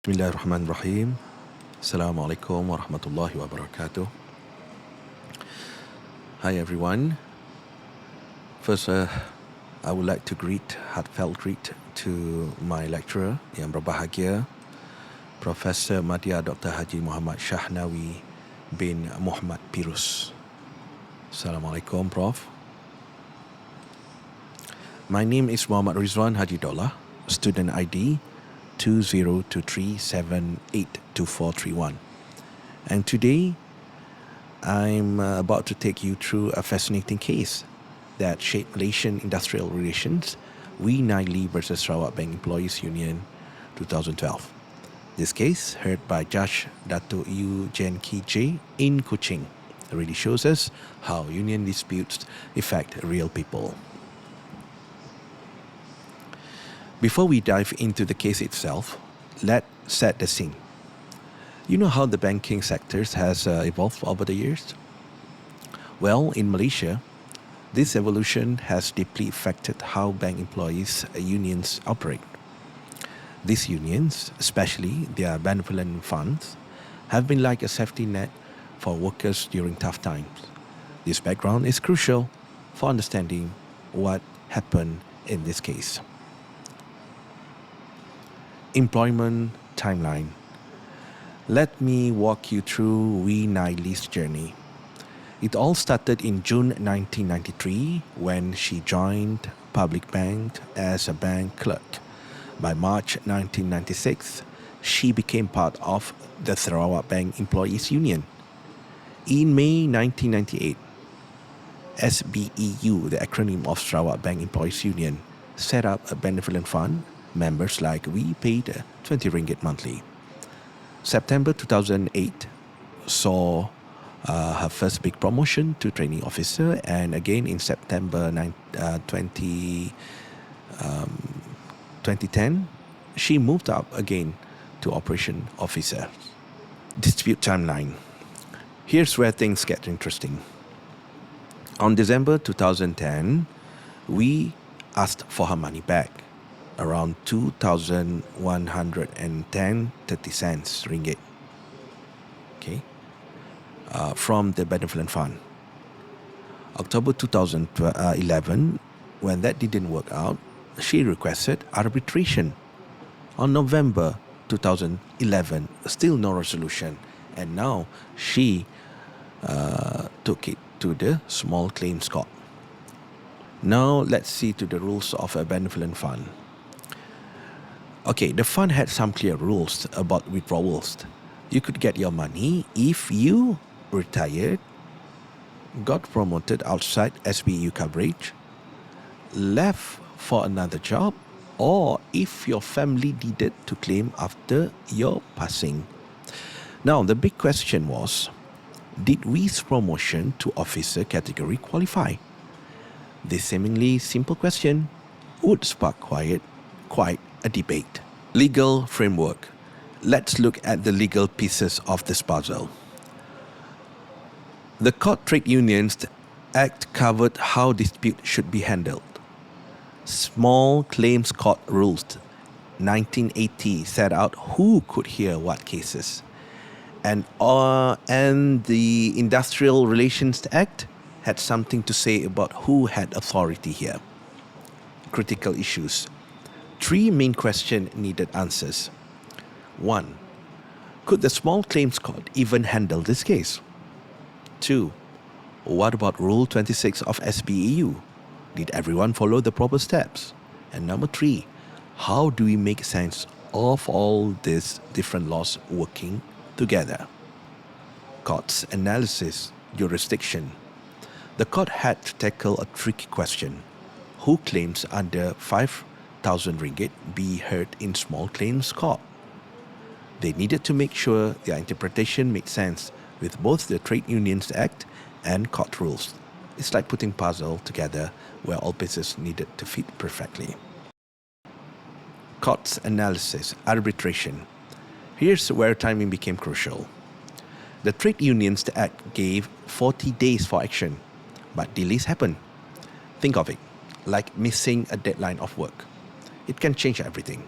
Bismillahirrahmanirrahim. Assalamualaikum warahmatullahi wabarakatuh. Hi everyone. First, I would like to heartfelt greet to my lecturer yang berbahagia, Profesor MADYA Dr. Haji Muhammad SHAHNAWI bin MUHMAD PIRUS. Assalamualaikum, Prof. My name is Muhammad RIDZWAN Haji DOLLAH, student ID 2023782431. And today, I'm about to take you through a fascinating case that shaped Malaysian industrial relations, We9Lee versus Sarawak Bank Employees Union 2012. This case, heard by Judge Dato' Yu Jen Ki J in Kuching, really shows us how union disputes affect real people. Before we dive into the case itself, let's set the scene. You know how the banking sector has evolved over the years? Well, in Malaysia, this evolution has deeply affected how bank employees' unions operate. These unions, especially their benevolent funds, have been like a safety net for workers during tough times. This background is crucial for understanding what happened in this case. Employment timeline. Let me walk you through We9Lee's journey. It all started in June 1993 when she joined Public Bank as a bank clerk. By March 1996, she became part of the Sarawak Bank Employees Union. In May 1998, SBEU, the acronym of Sarawak Bank Employees Union, set up a benevolent fund. Members like we paid 20 ringgit monthly. September 2008 saw her first big promotion to training officer, and again in September 2010, she moved up again to operation officer. Dispute timeline. Here's where things get interesting. On December 2010, we asked for her money back, around 2,110.30 cents ringgit, okay, from the benevolent fund. October 2011, when that didn't work out, she requested arbitration. On November 2011, still no resolution, and now she took it to the small claims court. Now let's see to the rules of a benevolent fund. Okay, the fund had some clear rules about withdrawals. You could get your money if you retired, got promoted outside SBU coverage, left for another job, or if your family needed to claim after your passing. Now, the big question was, did Wee's promotion to officer category qualify? This seemingly simple question would spark quite a debate. Legal framework. Let's look at the legal pieces of this puzzle. The Court Trade Unions Act covered how dispute should be handled. Small Claims Court Rules 1980 set out who could hear what cases. And the Industrial Relations Act had something to say about who had authority here. Critical issues. Three main questions needed answers. 1. Could the Small Claims Court even handle this case? 2. What about Rule 26 of SBEU? Did everyone follow the proper steps? And number 3, how do we make sense of all these different laws working together? Court's analysis, jurisdiction. The court had to tackle a tricky question. Who claims under 5,000 ringgit be heard in small claims court? They needed to make sure their interpretation made sense with both the Trade Unions Act and court rules. It's like putting puzzle together where all pieces needed to fit perfectly. Court's analysis, arbitration. Here's where timing became crucial. The Trade Unions Act gave 40 days for action, but delays happen. Think of it like missing a deadline of work. It can change everything.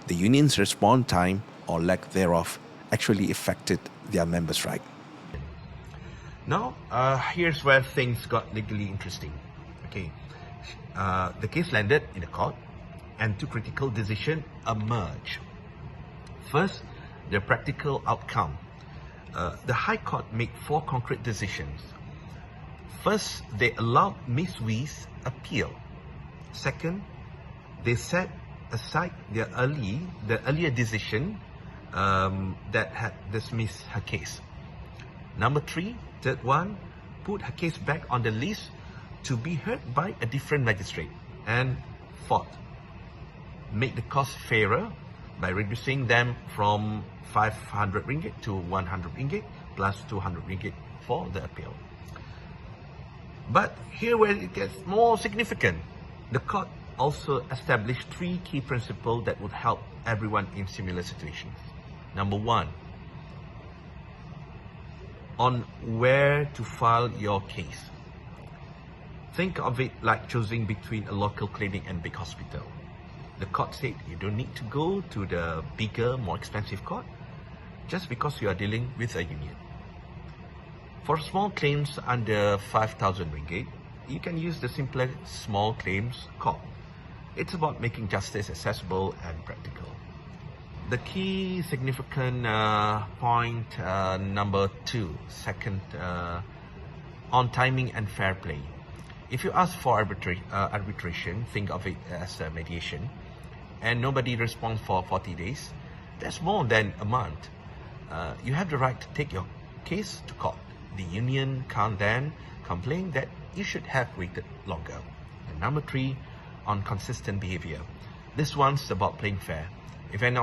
The union's response time or lack thereof actually affected their members' right. Now, here's where things got legally interesting. Okay, the case landed in the court, and two critical decisions emerged. First, the practical outcome. The High Court made 4 concrete decisions. First, they allowed Ms. Wee's appeal. Second, they set aside the earlier decision that had dismissed her case. Number 3, third one, put her case back on the list to be heard by a different magistrate. And fourth, make the cost fairer by reducing them from 500 ringgit to 100 ringgit plus 200 ringgit for the appeal. But here where it gets more significant, the court also established 3 key principles that would help everyone in similar situations. Number 1, on where to file your case. Think of it like choosing between a local clinic and big hospital. The court said you don't need to go to the bigger, more expensive court just because you are dealing with a union. For small claims under 5,000 ringgit, you can use the simpler small claims court. It's about making justice accessible and practical. The key significant point number 2, second, on timing and fair play. If you ask for arbitration, think of it as a mediation, and nobody responds for 40 days, that's more than a month. You have the right to take your case to court. The union can't then complain that you should have waited longer. And number 3, on consistent behavior. This one's about playing fair. If an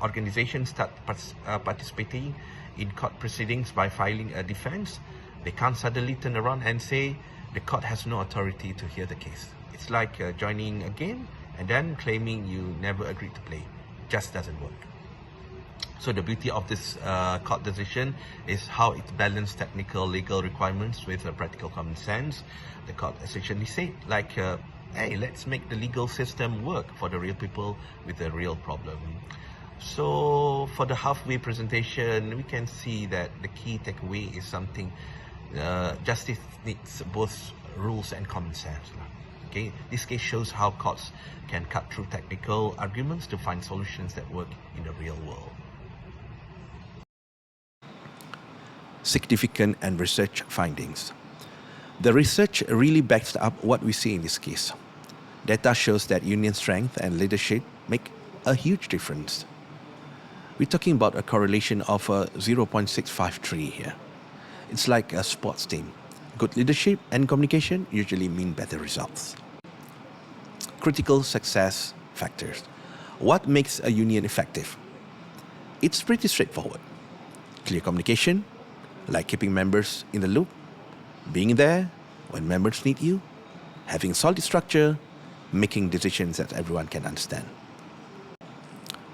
organization starts participating in court proceedings by filing a defense, they can't suddenly turn around and say the court has no authority to hear the case. It's like joining a game and then claiming you never agreed to play. It just doesn't work. So the beauty of this court decision is how it balanced technical legal requirements with practical common sense. The court essentially said, like, hey, let's make the legal system work for the real people with a real problem. So for the halfway presentation, we can see that the key takeaway is something, justice needs both rules and common sense. Okay, this case shows how courts can cut through technical arguments to find solutions that work in the real world. Significant and research findings. The research really backs up what we see in this case. Data shows that union strength and leadership make a huge difference. We're talking about a correlation of 0.653 here. It's like a sports team. Good leadership and communication usually mean better results. Critical success factors. What makes a union effective? It's pretty straightforward. Clear communication, like keeping members in the loop, being there when members need you, having solid structure, making decisions that everyone can understand.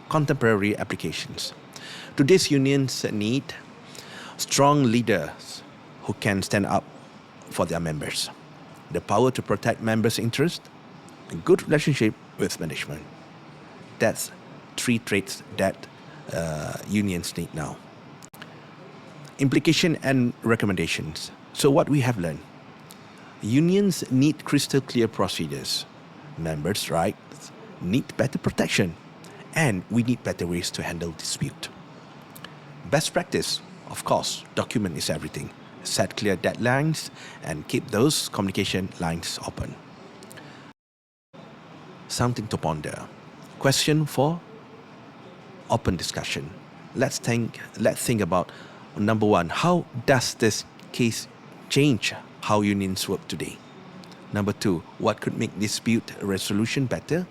Contemporary applications. Today's unions need strong leaders who can stand up for their members, the power to protect members' interests, a good relationship with management. That's 3 traits that unions need now. Implication and recommendations. So what we have learned, unions need crystal clear procedures. Members' rights need better protection, and we need better ways to handle dispute. Best practice, of course, document is everything. Set clear deadlines and keep those communication lines open. Something to ponder. Question for open discussion. Let's think about number 1, how does this case change how unions work today? Number 2, what could make dispute resolution better?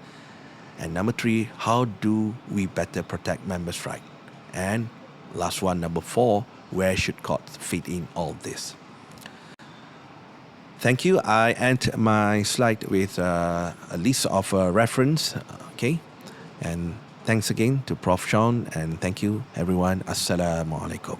And number 3, how do we better protect members' rights? And last one, number 4, where should courts fit in all this? Thank you. I end my slide with a list of reference. Okay, and thanks again to Prof. Sean, and thank you everyone. Assalamualaikum.